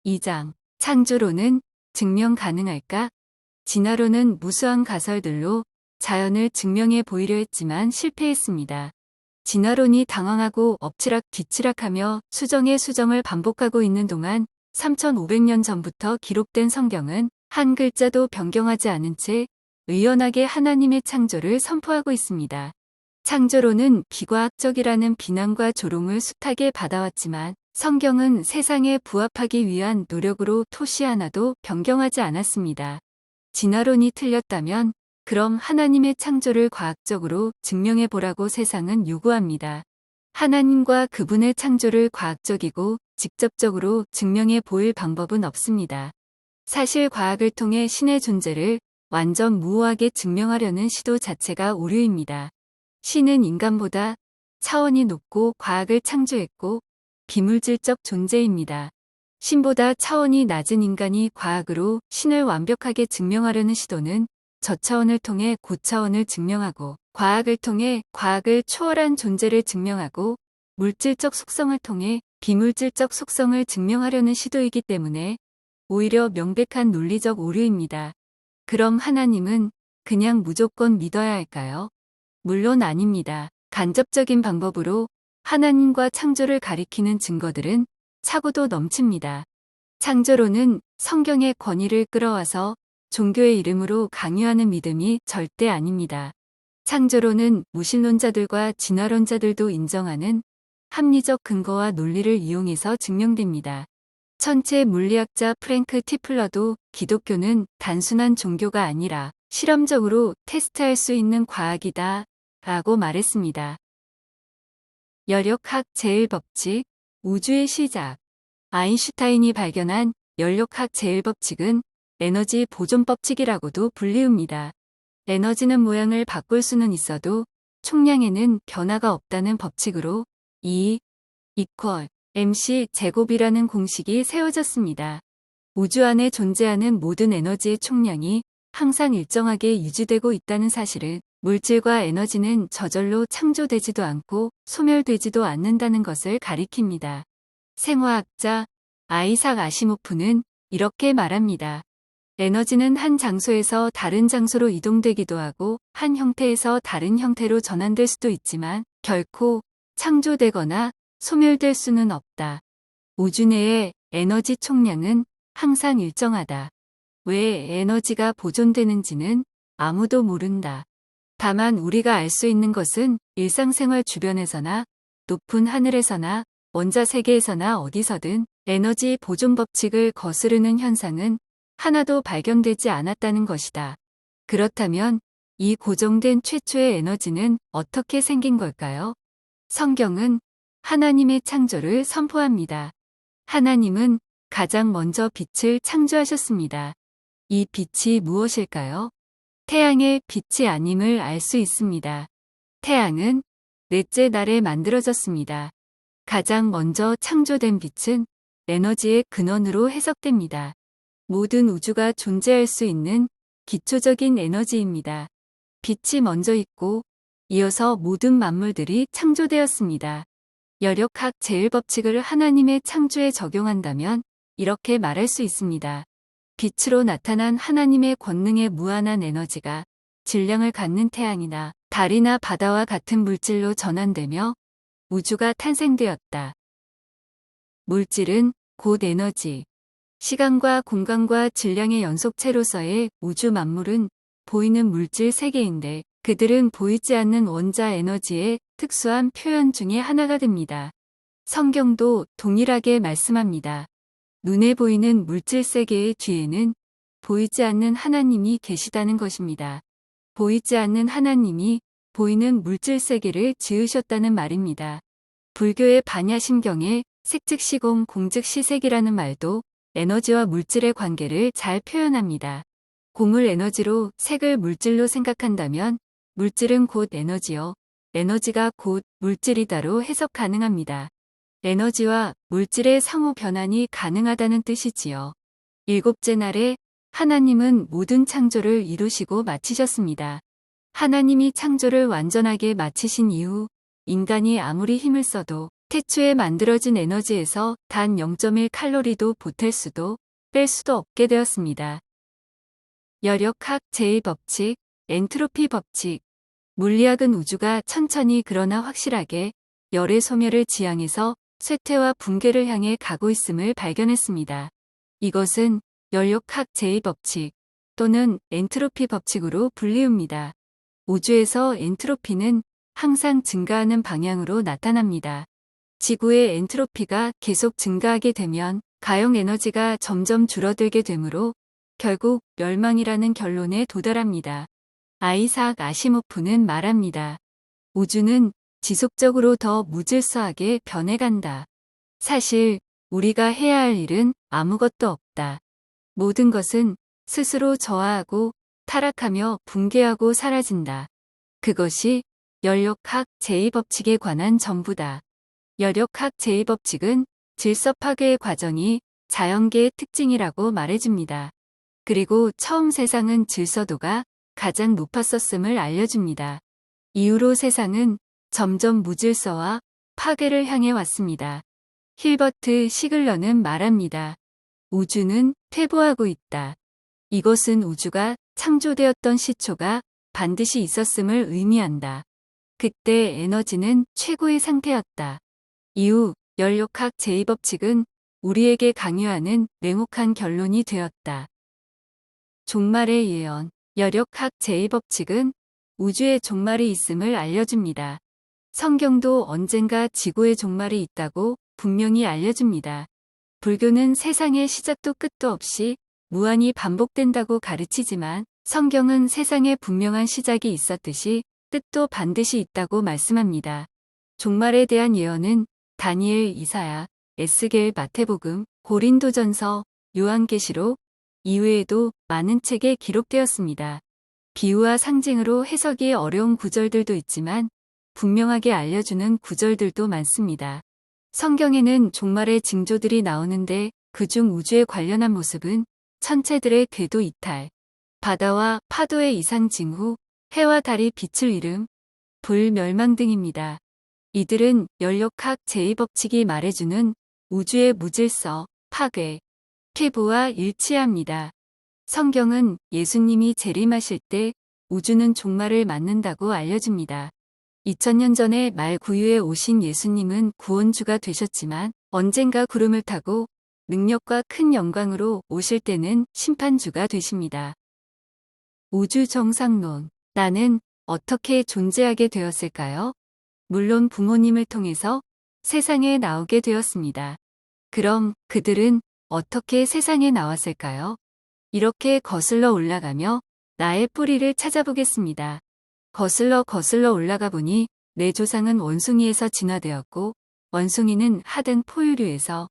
2장 창조론은 증명 가능할까? 진화론은 무수한 가설들로 자연을 증명해 보이려 했지만 실패했습니다. 진화론이 당황하고 엎치락 뒤치락하며 수정의 수정을 반복하고 있는 동안 3500년 전부터 기록된 성경은 한 글자도 변경하지 않은 채 의연하게 하나님의 창조를 선포하고 있습니다. 창조론은 비과학적이라는 비난과 조롱을 숱하게 받아왔지만 성경은 세상에 부합하기 위한 노력으로 토시 하나도 변경하지 않았습니다. 진화론이 틀렸다면 그럼 하나님의 창조를 과학적으로 증명해 보라고 세상은 요구합니다. 하나님과 그분의 창조를 과학적이고 직접적으로 증명해 보일 방법은 없습니다. 사실 과학을 통해 신의 존재를 완전 무오하게 증명하려는 시도 자체가 오류입니다. 신은 인간보다 차원이 높고 과학을 창조했고 비물질적 존재입니다. 신보다 차원이 낮은 인간이 과학으로 신을 완벽하게 증명하려는 시도는 저차원을 통해 고차원을 증명하고 과학을 통해 과학을 초월한 존재를 증명하고 물질적 속성을 통해 비물질적 속성을 증명하려는 시도이기 때문에 오히려 명백한 논리적 오류입니다. 그럼 하나님은 그냥 무조건 믿어야 할까요? 물론 아닙니다. 간접적인 방법으로 하나님과 창조를 가리키는 증거들은 차고도 넘칩니다. 창조론은 성경의 권위를 끌어와서 종교의 이름으로 강요하는 믿음이 절대 아닙니다. 창조론은 무신론자들과 진화론자들도 인정하는 합리적 근거와 논리를 이용해서 증명됩니다. 천체 물리학자 프랭크 티플러도 기독교는 단순한 종교가 아니라 실험적으로 테스트할 수 있는 과학이다 라고 말했습니다. 열역학 제1법칙, 우주의 시작. 아인슈타인이 발견한 열역학 제1법칙은 에너지 보존법칙이라고도 불리웁니다. 에너지는 모양을 바꿀 수는 있어도 총량에는 변화가 없다는 법칙으로 E mc 제곱이라는 공식이 세워졌습니다. 우주 안에 존재하는 모든 에너지의 총량이 항상 일정하게 유지되고 있다는 사실은 물질과 에너지는 저절로 창조되지도 않고 소멸되지도 않는다는 것을 가리킵니다. 생화학자 아이삭 아시모프는 이렇게 말합니다. 에너지는 한 장소에서 다른 장소로 이동되기도 하고 한 형태에서 다른 형태로 전환될 수도 있지만 결코 창조되거나 소멸될 수는 없다. 우주 내의 에너지 총량은 항상 일정하다. 왜 에너지가 보존되는지는 아무도 모른다. 다만 우리가 알 수 있는 것은 일상생활 주변에서나 높은 하늘에서나 원자 세계에서나 어디서든 에너지 보존 법칙을 거스르는 현상은 하나도 발견되지 않았다는 것이다. 그렇다면 이 고정된 최초의 에너지는 어떻게 생긴 걸까요? 성경은 하나님의 창조를 선포합니다. 하나님은 가장 먼저 빛을 창조하셨습니다. 이 빛이 무엇일까요? 태양의 빛이 아님을 알 수 있습니다. 태양은 넷째 날에 만들어졌습니다. 가장 먼저 창조된 빛은 에너지의 근원으로 해석됩니다. 모든 우주가 존재할 수 있는 기초적인 에너지입니다. 빛이 먼저 있고 이어서 모든 만물들이 창조되었습니다. 열역학 제1법칙을 하나님의 창조에 적용한다면 이렇게 말할 수 있습니다. 빛으로 나타난 하나님의 권능의 무한한 에너지가 질량을 갖는 태양이나 달이나 바다와 같은 물질로 전환되며 우주가 탄생되었다. 물질은 곧 에너지, 시간과 공간과 질량의 연속체로서의 우주 만물은 보이는 물질 세계인데 그들은 보이지 않는 원자 에너지의 특수한 표현 중의 하나가 됩니다. 성경도 동일하게 말씀합니다. 눈에 보이는 물질 세계의 뒤에는 보이지 않는 하나님이 계시다는 것입니다. 보이지 않는 하나님이 보이는 물질 세계를 지으셨다는 말입니다. 불교의 반야심경에 색즉시공 공즉시색이라는 말도 에너지와 물질의 관계를 잘 표현합니다. 공을 에너지로 색을 물질로 생각한다면 물질은 곧 에너지요. 에너지가 곧 물질이다로 해석 가능합니다. 에너지와 물질의 상호 변환이 가능하다는 뜻이지요. 일곱째 날에 하나님은 모든 창조를 이루시고 마치셨습니다. 하나님이 창조를 완전하게 마치신 이후 인간이 아무리 힘을 써도 태초에 만들어진 에너지에서 단 0.1 칼로리도 보탤 수도 뺄 수도 없게 되었습니다. 열역학 제1법칙, 엔트로피 법칙. 물리학은 우주가 천천히 그러나 확실하게 열의 소멸을 지향해서 쇠퇴와 붕괴를 향해 가고 있음을 발견했습니다. 이것은 열역학 제1법칙 또는 엔트로피 법칙으로 불리웁니다. 우주에서 엔트로피는 항상 증가하는 방향으로 나타납니다. 지구의 엔트로피가 계속 증가하게 되면 가용 에너지가 점점 줄어들게 되므로 결국 멸망이라는 결론에 도달합니다. 아이삭 아시모프는 말합니다. 우주는 지속적으로 더 무질서하게 변해간다. 사실 우리가 해야 할 일은 아무것도 없다. 모든 것은 스스로 저하하고 타락하며 붕괴하고 사라진다. 그것이 열역학 제2법칙에 관한 전부다. 열역학 제2법칙은 질서 파괴의 과정이 자연계의 특징이라고 말해줍니다. 그리고 처음 세상은 질서도가 가장 높았었음을 알려줍니다. 이후로 세상은 점점 무질서와 파괴를 향해 왔습니다. 힐버트 시글러는 말합니다. 우주는 퇴보하고 있다. 이것은 우주가 창조되었던 시초가 반드시 있었음을 의미한다. 그때 에너지는 최고의 상태였다. 이후 열역학 제2법칙은 우리에게 강요하는 냉혹한 결론이 되었다. 종말의 예언. 열역학 제1법칙은 우주의 종말이 있음을 알려줍니다. 성경도 언젠가 지구의 종말이 있다고 분명히 알려줍니다. 불교는 세상의 시작도 끝도 없이 무한히 반복된다고 가르치지만 성경은 세상에 분명한 시작이 있었듯이 끝도 반드시 있다고 말씀합니다. 종말에 대한 예언은 다니엘, 이사야, 에스겔, 마태복음, 고린도전서, 요한계시록 이외에도 많은 책에 기록되었습니다. 비유와 상징으로 해석이 어려운 구절들도 있지만 분명하게 알려주는 구절들도 많습니다. 성경에는 종말의 징조들이 나오는데 그중 우주에 관련한 모습은 천체들의 궤도 이탈, 바다와 파도의 이상 징후, 해와 달이 빛을 잃음, 불 멸망 등입니다. 이들은 열역학 제2법칙이 말해주는 우주의 무질서, 파괴, 퇴보와 일치합니다. 성경은 예수님이 재림하실 때 우주는 종말을 맞는다고 알려줍니다. 2000년 전에 말 구유에 오신 예수님은 구원주가 되셨지만 언젠가 구름을 타고 능력과 큰 영광으로 오실 때는 심판주가 되십니다. 우주 정상론. 나는 어떻게 존재하게 되었을까요? 물론 부모님을 통해서 세상에 나오게 되었습니다. 그럼 그들은 어떻게 세상에 나왔을까요? 이렇게 거슬러 올라가며 나의 뿌리를 찾아보겠습니다. 거슬러 올라가 보니 내 조상은 원숭이에서 진화되었고 원숭이는 하등 포유류에서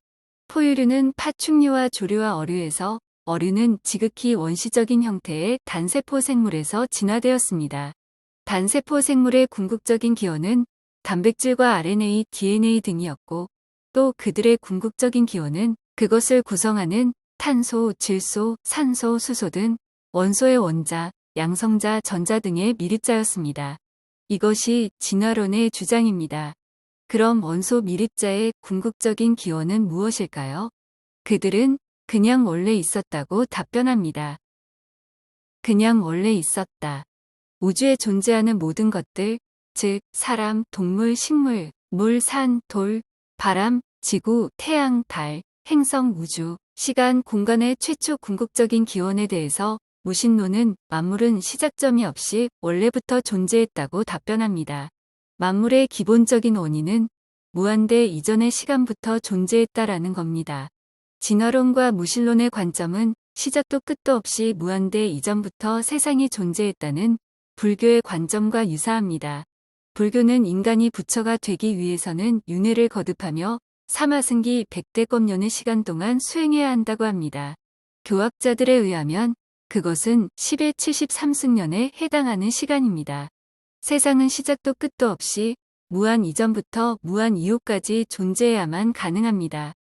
포유류는 파충류와 조류와 어류에서 어류는 지극히 원시적인 형태의 단세포 생물에서 진화되었습니다. 단세포 생물의 궁극적인 기원은 단백질과 RNA, DNA 등이었고 또 그들의 궁극적인 기원은 그것을 구성하는 탄소, 질소, 산소, 수소 등 원소의 원자, 양성자, 전자 등의 미립자였습니다. 이것이 진화론의 주장입니다. 그럼 원소 미립자의 궁극적인 기원은 무엇일까요? 그들은 그냥 원래 있었다고 답변합니다. 그냥 원래 있었다. 우주에 존재하는 모든 것들, 즉 사람, 동물, 식물, 물, 산, 돌, 바람, 지구, 태양, 달, 행성, 우주, 시간, 공간의 최초 궁극적인 기원에 대해서 무신론은 만물은 시작점이 없이 원래부터 존재했다고 답변합니다. 만물의 기본적인 원인은 무한대 이전의 시간부터 존재했다라는 겁니다. 진화론과 무신론의 관점은 시작도 끝도 없이 무한대 이전부터 세상이 존재했다는 불교의 관점과 유사합니다. 불교는 인간이 부처가 되기 위해서는 윤회를 거듭하며 사마승기 100대검년의 시간 동안 수행해야 한다고 합니다. 교학자들에 의하면 그것은 10의 73승년에 해당하는 시간입니다. 세상은 시작도 끝도 없이 무한 이전부터 무한 이후까지 존재해야만 가능합니다.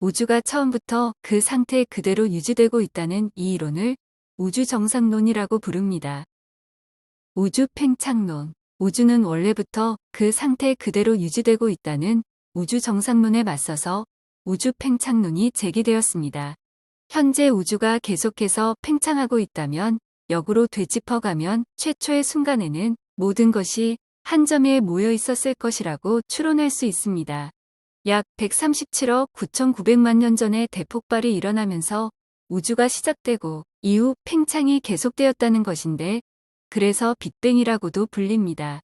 우주가 처음부터 그 상태 그대로 유지되고 있다는 이 이론을 우주정상론이라고 부릅니다. 우주팽창론. 우주는 원래부터 그 상태 그대로 유지되고 있다는 우주 정상론에 맞서서 우주 팽창론이 제기되었습니다. 현재 우주가 계속해서 팽창하고 있다면 역으로 되짚어가면 최초의 순간에는 모든 것이 한 점에 모여 있었을 것이라고 추론할 수 있습니다. 약 137억 9,900만 년 전에 대폭발이 일어나면서 우주가 시작되고 이후 팽창이 계속되었다는 것인데 그래서 빅뱅이라고도 불립니다.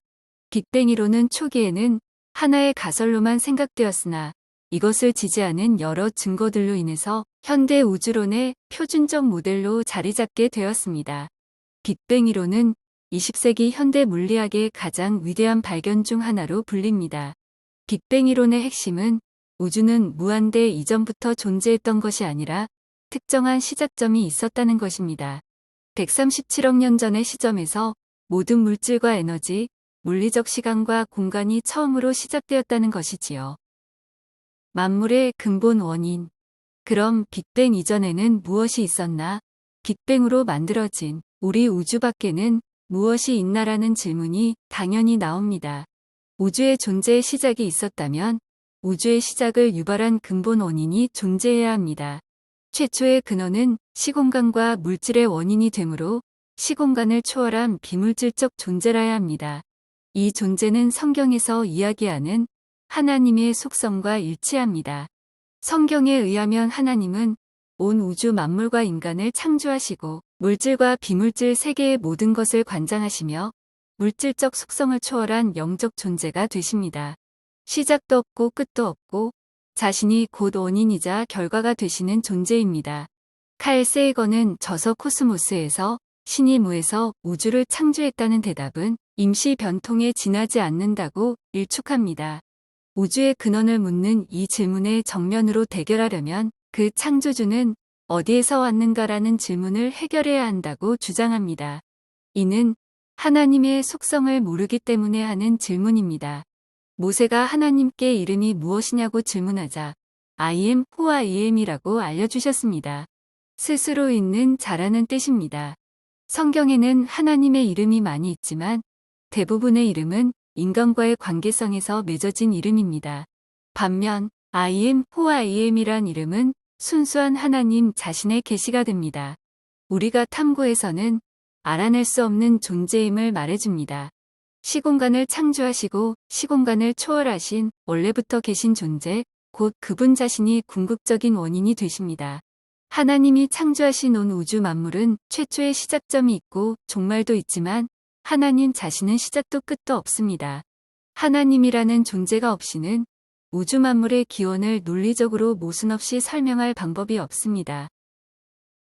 빅뱅 이론은 초기에는 하나의 가설로만 생각되었으나 이것을 지지하는 여러 증거들로 인해서 현대 우주론의 표준적 모델로 자리잡게 되었습니다. 빅뱅 이론은 20세기 현대 물리학의 가장 위대한 발견 중 하나로 불립니다. 빅뱅 이론의 핵심은 우주는 무한대 이전부터 존재했던 것이 아니라 특정한 시작점이 있었다는 것입니다. 137억 년 전의 시점에서 모든 물질과 에너지, 물리적 시간과 공간이 처음으로 시작되었다는 것이지요. 만물의 근본 원인. 그럼 빅뱅 이전에는 무엇이 있었나? 빅뱅으로 만들어진 우리 우주 밖에는 무엇이 있나라는 질문이 당연히 나옵니다. 우주의 존재의 시작이 있었다면 우주의 시작을 유발한 근본 원인이 존재해야 합니다. 최초의 근원은 시공간과 물질의 원인이 되므로 시공간을 초월한 비물질적 존재라야 합니다. 이 존재는 성경에서 이야기하는 하나님의 속성과 일치합니다. 성경에 의하면 하나님은 온 우주 만물과 인간을 창조하시고 물질과 비물질 세계의 모든 것을 관장하시며 물질적 속성을 초월한 영적 존재가 되십니다. 시작도 없고 끝도 없고 자신이 곧 원인이자 결과가 되시는 존재입니다. 칼 세이건은 저서 코스모스에서 신이 무에서 우주를 창조했다는 대답은 임시 변통에 지나지 않는다고 일축합니다. 우주의 근원을 묻는 이 질문에 정면으로 대결하려면 그 창조주는 어디에서 왔는가라는 질문을 해결해야 한다고 주장합니다. 이는 하나님의 속성을 모르기 때문에 하는 질문입니다. 모세가 하나님께 이름이 무엇이냐고 질문하자 I am who I am이라고 알려주셨습니다. 스스로 있는 자라는 뜻입니다. 성경에는 하나님의 이름이 많이 있지만 대부분의 이름은 인간과의 관계성에서 맺어진 이름입니다. 반면 I am who I am이란 이름은 순수한 하나님 자신의 계시가 됩니다. 우리가 탐구해서는 알아낼 수 없는 존재임을 말해줍니다. 시공간을 창조하시고 시공간을 초월하신 원래부터 계신 존재, 곧 그분 자신이 궁극적인 원인이 되십니다. 하나님이 창조하신 온 우주 만물은 최초의 시작점이 있고 종말도 있지만 하나님 자신은 시작도 끝도 없습니다. 하나님이라는 존재가 없이는 우주 만물의 기원을 논리적으로 모순 없이 설명할 방법이 없습니다.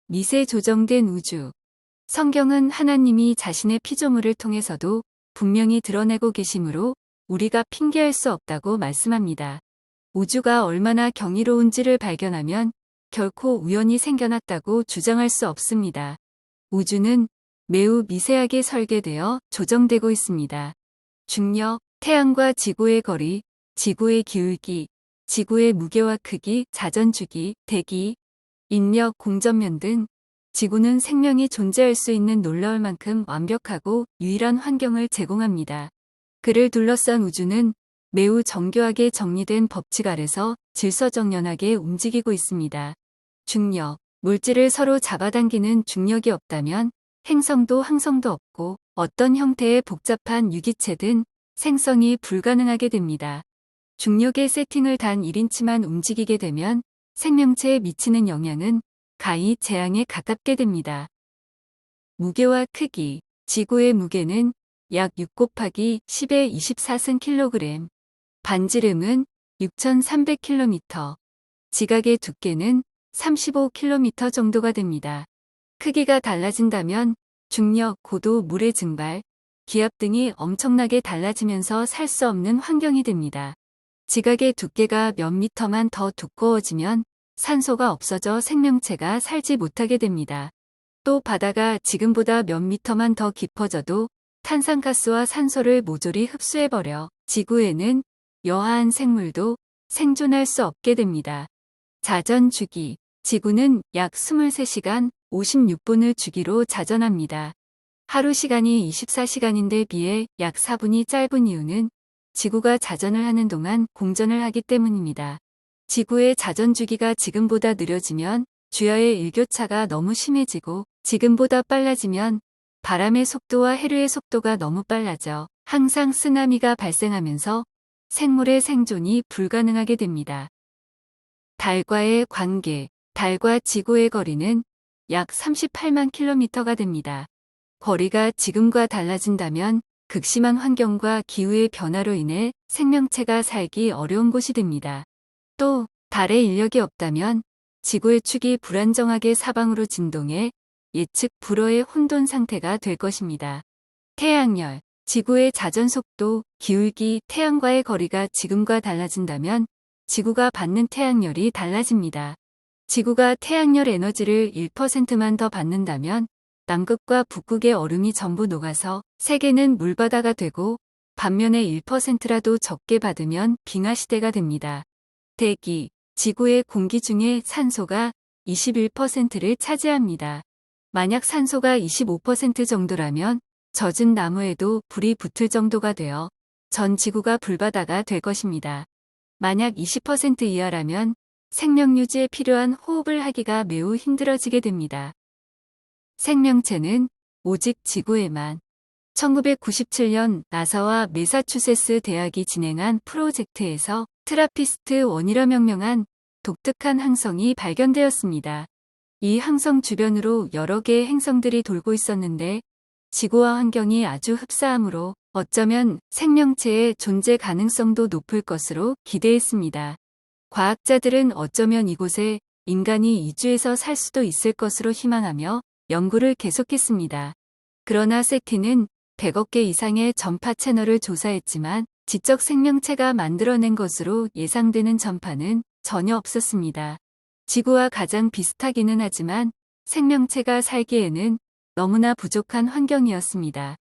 미세 조정된 우주. 성경은 하나님이 자신의 피조물을 통해서도 분명히 드러내고 계시므로 우리가 핑계할 수 없다고 말씀합니다. 우주가 얼마나 경이로운지를 발견하면 결코 우연히 생겨났다고 주장할 수 없습니다. 우주는 매우 미세하게 설계되어 조정되고 있습니다. 중력, 태양과 지구의 거리, 지구의 기울기, 지구의 무게와 크기, 자전주기, 대기, 인력, 공전면 등 지구는 생명이 존재할 수 있는 놀라울 만큼 완벽하고 유일한 환경을 제공합니다. 그를 둘러싼 우주는 매우 정교하게 정리된 법칙 아래서 질서정연하게 움직이고 있습니다. 중력, 물질을 서로 잡아당기는 중력이 없다면 행성도 항성도 없고 어떤 형태의 복잡한 유기체든 생성이 불가능하게 됩니다. 중력의 세팅을 단 1인치만 움직이게 되면 생명체에 미치는 영향은 가히 재앙에 가깝게 됩니다. 무게와 크기. 지구의 무게는 약 6 곱하기 10의 24승 킬로그램, 반지름은 6,300km, 지각의 두께는 35km 정도가 됩니다. 크기가 달라진다면 중력, 고도, 물의 증발, 기압 등이 엄청나게 달라지면서 살 수 없는 환경이 됩니다. 지각의 두께가 몇 미터만 더 두꺼워지면 산소가 없어져 생명체가 살지 못하게 됩니다. 또 바다가 지금보다 몇 미터만 더 깊어져도 탄산가스와 산소를 모조리 흡수해버려 지구에는 여하한 생물도 생존할 수 없게 됩니다. 자전주기. 지구는 약 23시간 56분을 주기로 자전합니다. 하루 시간이 24시간인데 비해 약 4분이 짧은 이유는 지구가 자전을 하는 동안 공전을 하기 때문입니다. 지구의 자전 주기가 지금보다 느려지면 주야의 일교차가 너무 심해지고 지금보다 빨라지면 바람의 속도와 해류의 속도가 너무 빨라져 항상 쓰나미가 발생하면서 생물의 생존이 불가능하게 됩니다. 달과의 관계. 달과 지구의 거리는 약 38만 킬로미터가 됩니다. 거리가 지금과 달라진다면 극심한 환경과 기후의 변화로 인해 생명체가 살기 어려운 곳이 됩니다. 또 달에 인력이 없다면 지구의 축이 불안정하게 사방으로 진동해 예측 불허의 혼돈 상태가 될 것입니다. 태양열. 지구의 자전 속도, 기울기, 태양과의 거리가 지금과 달라진다면 지구가 받는 태양열이 달라집니다. 지구가 태양열 에너지를 1%만 더 받는다면 남극과 북극의 얼음이 전부 녹아서 세계는 물바다가 되고 반면에 1%라도 적게 받으면 빙하시대가 됩니다. 대기. 지구의 공기 중에 산소가 21%를 차지합니다. 만약 산소가 25% 정도라면 젖은 나무에도 불이 붙을 정도가 되어 전 지구가 불바다가 될 것입니다. 만약 20% 이하라면 생명 유지에 필요한 호흡을 하기가 매우 힘들어지게 됩니다. 생명체는 오직 지구에만. 1997년 나사와 매사추세츠 대학이 진행한 프로젝트에서 트라피스트-1이라 명명한 독특한 항성이 발견되었습니다. 이 항성 주변으로 여러 개의 행성들이 돌고 있었는데 지구와 환경이 아주 흡사하므로 어쩌면 생명체의 존재 가능성도 높을 것으로 기대했습니다. 과학자들은 어쩌면 이곳에 인간이 이주해서 살 수도 있을 것으로 희망하며 연구를 계속했습니다. 그러나 세티는 100억 개 이상의 전파 채널을 조사했지만 지적 생명체가 만들어낸 것으로 예상되는 전파는 전혀 없었습니다. 지구와 가장 비슷하기는 하지만 생명체가 살기에는 너무나 부족한 환경이었습니다.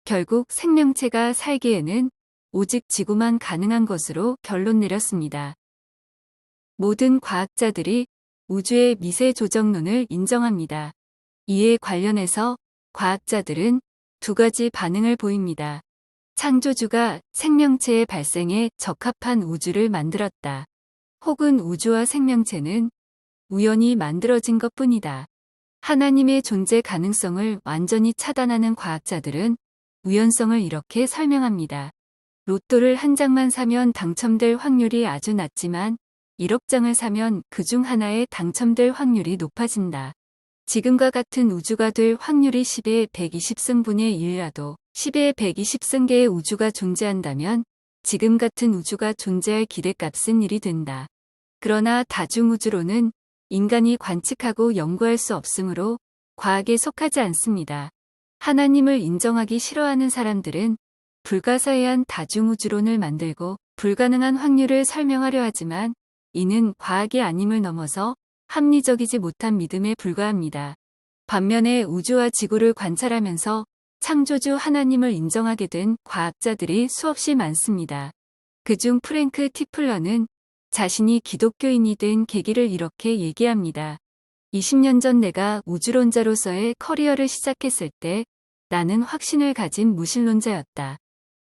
결국 생명체가 살기에는 오직 지구만 가능한 것으로 결론 내렸습니다. 모든 과학자들이 우주의 미세 조정론을 인정합니다. 이에 관련해서 과학자들은 두 가지 반응을 보입니다. 창조주가 생명체의 발생에 적합한 우주를 만들었다. 혹은 우주와 생명체는 우연히 만들어진 것뿐이다. 하나님의 존재 가능성을 완전히 차단하는 과학자들은 우연성을 이렇게 설명합니다. 로또를 한 장만 사면 당첨될 확률이 아주 낮지만 1억 장을 사면 그중 하나에 당첨될 확률이 높아진다. 지금과 같은 우주가 될 확률이 10의 120승분의 1이라도 10의 120승계의 우주가 존재한다면 지금 같은 우주가 존재할 기대값은 1이 된다. 그러나 다중우주론은 인간이 관측하고 연구할 수 없으므로 과학에 속하지 않습니다. 하나님을 인정하기 싫어하는 사람들은 불가사의한 다중우주론을 만들고 불가능한 확률을 설명하려 하지만 이는 과학이 아님을 넘어서 합리적이지 못한 믿음에 불과합니다. 반면에 우주와 지구를 관찰하면서 창조주 하나님을 인정하게 된 과학자들이 수없이 많습니다. 그중 프랭크 티플러는 자신이 기독교인이 된 계기를 이렇게 얘기합니다. 20년 전 내가 우주론자로서의 커리어를 시작했을 때 나는 확신을 가진 무신론자였다.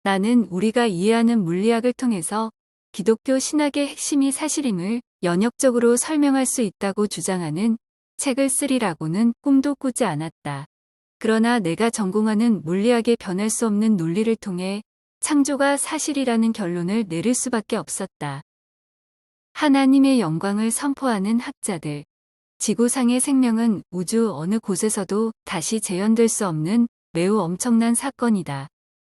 나는 우리가 이해하는 물리학을 통해서 기독교 신학의 핵심이 사실임을 연역적으로 설명할 수 있다고 주장하는 책을 쓰리라고는 꿈도 꾸지 않았다. 그러나 내가 전공하는 물리학의 변할 수 없는 논리를 통해 창조가 사실이라는 결론을 내릴 수밖에 없었다. 하나님의 영광을 선포하는 학자들. 지구상의 생명은 우주 어느 곳에서도 다시 재현될 수 없는 매우 엄청난 사건이다.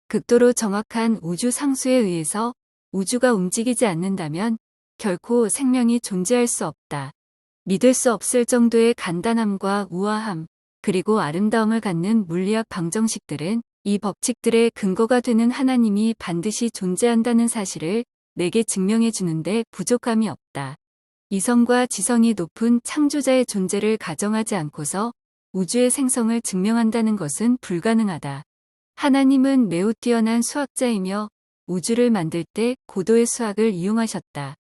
극도로 정확한 우주 상수에 의해서 우주가 움직이지 않는다면 결코 생명이 존재할 수 없다. 믿을 수 없을 정도의 간단함과 우아함, 그리고 아름다움을 갖는 물리학 방정식들은 이 법칙들의 근거가 되는 하나님이 반드시 존재한다는 사실을 내게 증명해 주는데 부족함이 없다. 이성과 지성이 높은 창조자의 존재를 가정하지 않고서 우주의 생성을 증명한다는 것은 불가능하다. 하나님은 매우 뛰어난 수학자이며 우주를 만들 때 고도의 수학을 이용하셨다.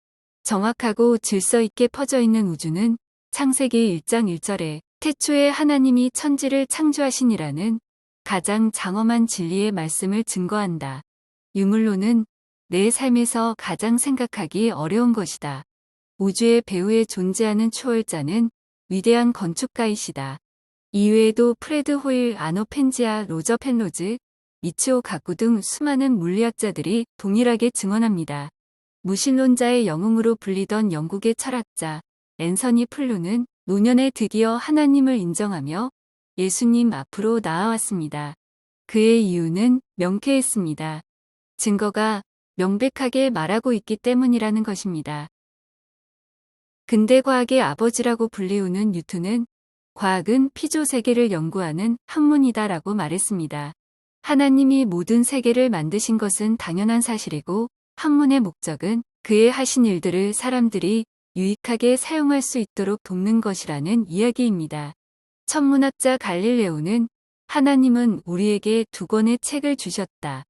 정확하고 질서 있게 퍼져 있는 우주는 창세기 1장 1절에 태초에 하나님이 천지를 창조하시니라는 가장 장엄한 진리의 말씀을 증거한다. 유물론은 내 삶에서 가장 생각하기 어려운 것이다. 우주의 배후에 존재하는 초월자는 위대한 건축가이시다. 이외에도 프레드 호일, 아노 펜지아, 로저 펜로즈, 미치오 가쿠 등 수많은 물리학자들이 동일하게 증언합니다. 무신론자의 영웅으로 불리던 영국의 철학자 앤서니 플루는 노년에 드디어 하나님을 인정하며 예수님 앞으로 나아왔습니다. 그의 이유는 명쾌했습니다. 증거가 명백하게 말하고 있기 때문이라는 것입니다. 근대 과학의 아버지라고 불리우는 뉴턴은 과학은 피조 세계를 연구하는 학문이다라고 말했습니다. 하나님이 모든 세계를 만드신 것은 당연한 사실이고 학문의 목적은 그의 하신 일들을 사람들이 유익하게 사용할 수 있도록 돕는 것이라는 이야기입니다. 천문학자 갈릴레오는 하나님은 우리에게 두 권의 책을 주셨다.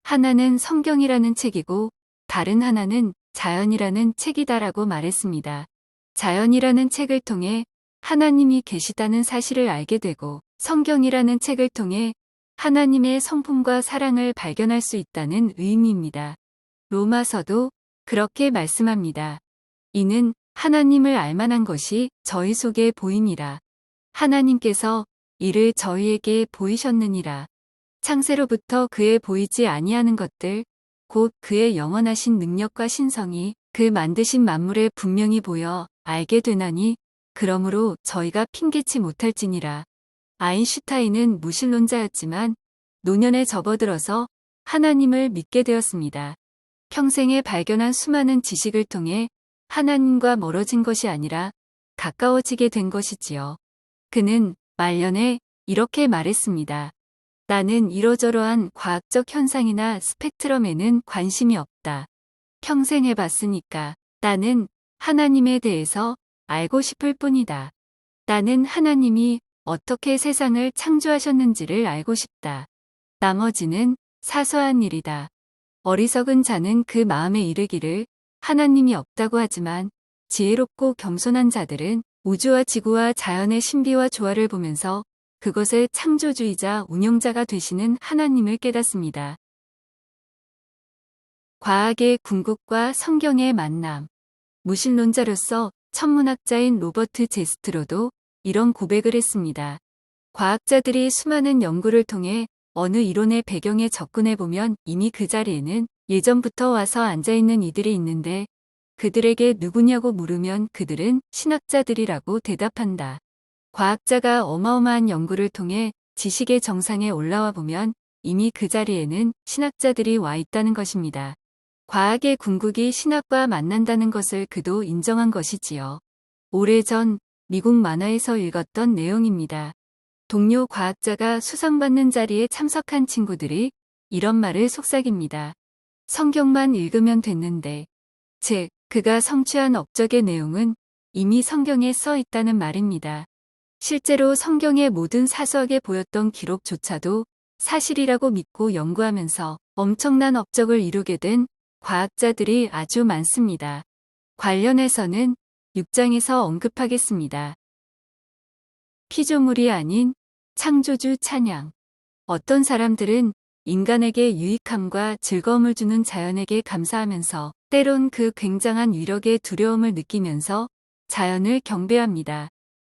하나는 성경이라는 책이고 다른 하나는 자연이라는 책이다라고 말했습니다. 자연이라는 책을 통해 하나님이 계시다는 사실을 알게 되고 성경이라는 책을 통해 하나님의 성품과 사랑을 발견할 수 있다는 의미입니다. 로마서도 그렇게 말씀합니다. 이는 하나님을 알만한 것이 저희 속에 보임이라. 하나님께서 이를 저희에게 보이셨느니라. 창세로부터 그의 보이지 아니하는 것들, 곧 그의 영원하신 능력과 신성이 그 만드신 만물에 분명히 보여 알게 되나니 그러므로 저희가 핑계치 못할지니라. 아인슈타인은 무신론자였지만 노년에 접어들어서 하나님을 믿게 되었습니다. 평생에 발견한 수많은 지식을 통해 하나님과 멀어진 것이 아니라 가까워지게 된 것이지요. 그는 말년에 이렇게 말했습니다. 나는 이러저러한 과학적 현상이나 스펙트럼에는 관심이 없다. 평생 해봤으니까 나는 하나님에 대해서 알고 싶을 뿐이다. 나는 하나님이 어떻게 세상을 창조하셨는지를 알고 싶다. 나머지는 사소한 일이다. 어리석은 자는 그 마음에 이르기를 하나님이 없다고 하지만 지혜롭고 겸손한 자들은 우주와 지구와 자연의 신비와 조화를 보면서 그것의 창조주이자 운영자가 되시는 하나님을 깨닫습니다. 과학의 궁극과 성경의 만남. 무신론자로서 천문학자인 로버트 제스트로도 이런 고백을 했습니다. 과학자들이 수많은 연구를 통해 어느 이론의 배경에 접근해보면 이미 그 자리에는 예전부터 와서 앉아있는 이들이 있는데 그들에게 누구냐고 물으면 그들은 신학자들이라고 대답한다. 과학자가 어마어마한 연구를 통해 지식의 정상에 올라와 보면 이미 그 자리에는 신학자들이 와 있다는 것입니다. 과학의 궁극이 신학과 만난다는 것을 그도 인정한 것이지요. 오래전 미국 만화에서 읽었던 내용입니다. 동료 과학자가 수상받는 자리에 참석한 친구들이 이런 말을 속삭입니다. 성경만 읽으면 됐는데, 즉, 그가 성취한 업적의 내용은 이미 성경에 써 있다는 말입니다. 실제로 성경의 모든 사서하게 보였던 기록조차도 사실이라고 믿고 연구하면서 엄청난 업적을 이루게 된 과학자들이 아주 많습니다. 관련해서는 6장에서 언급하겠습니다. 피조물이 아닌 창조주 찬양. 어떤 사람들은 인간에게 유익함과 즐거움을 주는 자연에게 감사하면서 때론 그 굉장한 위력에 두려움을 느끼면서 자연을 경배합니다.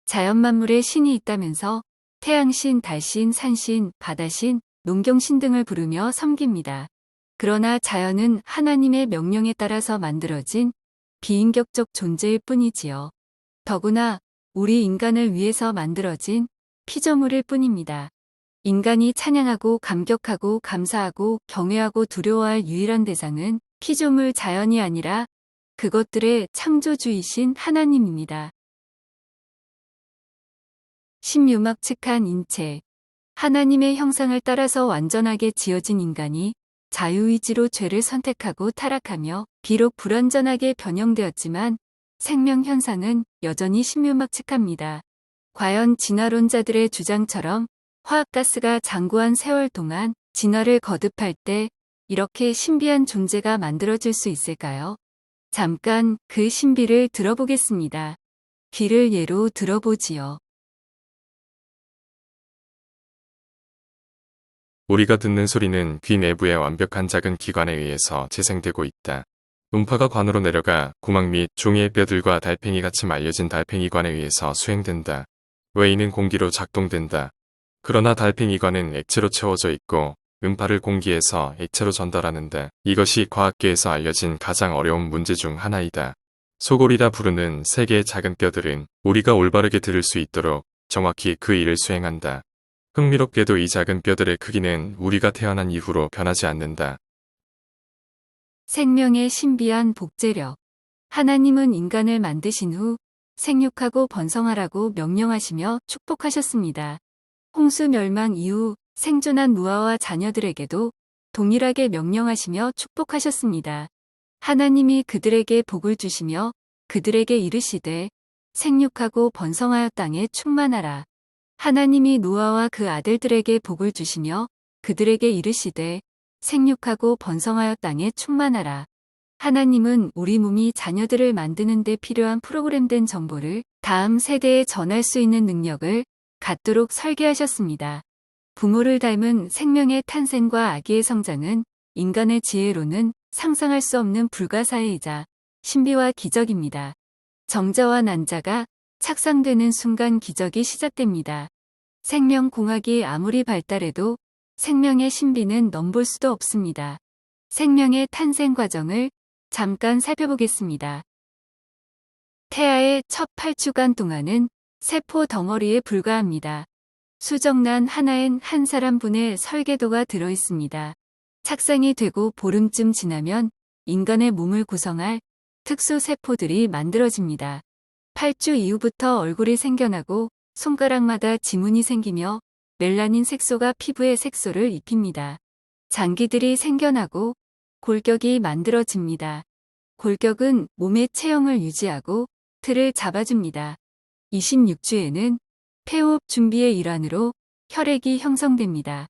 자연 만물에 신이 있다면서 태양신, 달신, 산신, 바다신, 농경신 등을 부르며 섬깁니다. 그러나 자연은 하나님의 명령에 따라서 만들어진 비인격적 존재일 뿐이지요. 더구나 우리 인간을 위해서 만들어진 피조물일 뿐입니다. 인간이 찬양하고 감격하고 감사하고 경외하고 두려워할 유일한 대상은 피조물 자연이 아니라 그것들의 창조주이신 하나님입니다. 신유막측한 인체. 하나님의 형상을 따라서 완전하게 지어진 인간이 자유의지로 죄를 선택하고 타락하며 비록 불완전하게 변형되었지만 생명 현상은 여전히 신유막측합니다. 과연 진화론자들의 주장처럼 화학가스가 장구한 세월 동안 진화를 거듭할 때 이렇게 신비한 존재가 만들어질 수 있을까요? 잠깐 그 신비를 들어보겠습니다. 귀를 예로 들어보지요. 우리가 듣는 소리는 귀 내부의 완벽한 작은 기관에 의해서 재생되고 있다. 음파가 관으로 내려가 구막 및 종이의 뼈들과 달팽이같이 말려진 달팽이관에 의해서 수행된다. 외인은 공기로 작동된다. 그러나 달팽이관은 액체로 채워져 있고 음파를 공기에서 액체로 전달하는데 이것이 과학계에서 알려진 가장 어려운 문제 중 하나이다. 소골이라 부르는 세 개의 작은 뼈들은 우리가 올바르게 들을 수 있도록 정확히 그 일을 수행한다. 흥미롭게도 이 작은 뼈들의 크기는 우리가 태어난 이후로 변하지 않는다. 생명의 신비한 복제력. 하나님은 인간을 만드신 후 생육하고 번성하라고 명령하시며 축복하셨습니다. 홍수 멸망 이후 생존한 노아와 자녀들에게도 동일하게 명령하시며 축복하셨습니다. 하나님이 그들에게 복을 주시며 그들에게 이르시되 생육하고 번성하여 땅에 충만하라. 하나님이 노아와 그 아들들에게 복을 주시며 그들에게 이르시되 생육하고 번성하여 땅에 충만하라. 하나님은 우리 몸이 자녀들을 만드는 데 필요한 프로그램된 정보를 다음 세대에 전할 수 있는 능력을 갖도록 설계하셨습니다. 부모를 닮은 생명의 탄생과 아기의 성장은 인간의 지혜로는 상상할 수 없는 불가사의이자 신비와 기적입니다. 정자와 난자가 착상되는 순간 기적이 시작됩니다. 생명공학이 아무리 발달해도 생명의 신비는 넘볼 수도 없습니다. 생명의 탄생 과정을 잠깐 살펴보겠습니다. 태아의 첫 8주간 동안은 세포 덩어리에 불과합니다. 수정란 하나엔 한 사람분의 설계도가 들어있습니다. 착상이 되고 보름쯤 지나면 인간의 몸을 구성할 특수 세포들이 만들어집니다. 8주 이후부터 얼굴이 생겨나고 손가락마다 지문이 생기며 멜라닌 색소가 피부에 색소를 입힙니다. 장기들이 생겨나고 골격이 만들어집니다. 골격은 몸의 체형을 유지하고 틀을 잡아줍니다. 26주에는 폐호흡 준비의 일환으로 혈액이 형성됩니다.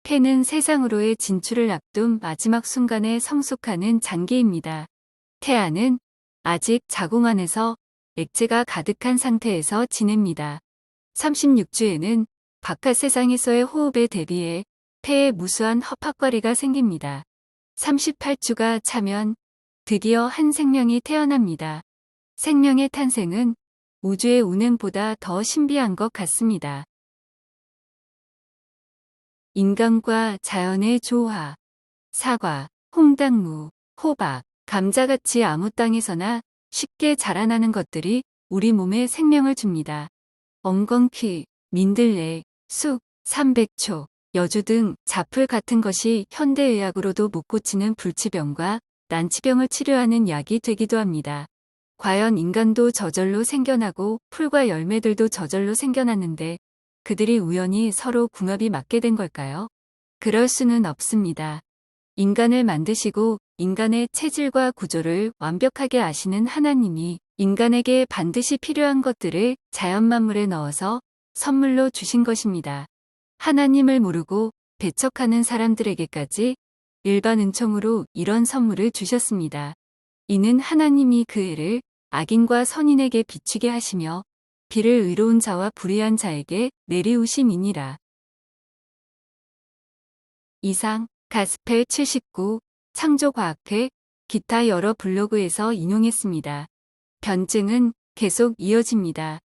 폐는 세상으로의 진출을 앞둔 마지막 순간에 성숙하는 장기입니다. 태아는 아직 자궁 안에서 액체가 가득한 상태에서 지냅니다. 36주에는 바깥 세상에서의 호흡에 대비해 폐에 무수한 허파과리가 생깁니다. 38주가 차면 드디어 한 생명이 태어납니다. 생명의 탄생은 우주의 운행보다 더 신비한 것 같습니다. 인간과 자연의 조화. 사과, 홍당무, 호박, 감자같이 아무 땅에서나 쉽게 자라나는 것들이 우리 몸에 생명을 줍니다. 엉겅퀴, 민들레, 쑥, 삼백초, 여주 등 잡풀 같은 것이 현대의학으로도 못 고치는 불치병과 난치병을 치료하는 약이 되기도 합니다. 과연 인간도 저절로 생겨나고 풀과 열매들도 저절로 생겨났는데 그들이 우연히 서로 궁합이 맞게 된 걸까요? 그럴 수는 없습니다. 인간을 만드시고 인간의 체질과 구조를 완벽하게 아시는 하나님이 인간에게 반드시 필요한 것들을 자연 만물에 넣어서 선물로 주신 것입니다. 하나님을 모르고 배척하는 사람들에게까지 일반 은총으로 이런 선물을 주셨습니다. 이는 하나님이 그 애를 악인과 선인에게 비추게 하시며 비를 의로운 자와 불의한 자에게 내리우심이니라. 이상 가스펠 79 창조과학회 기타 여러 블로그에서 인용했습니다. 변증은 계속 이어집니다.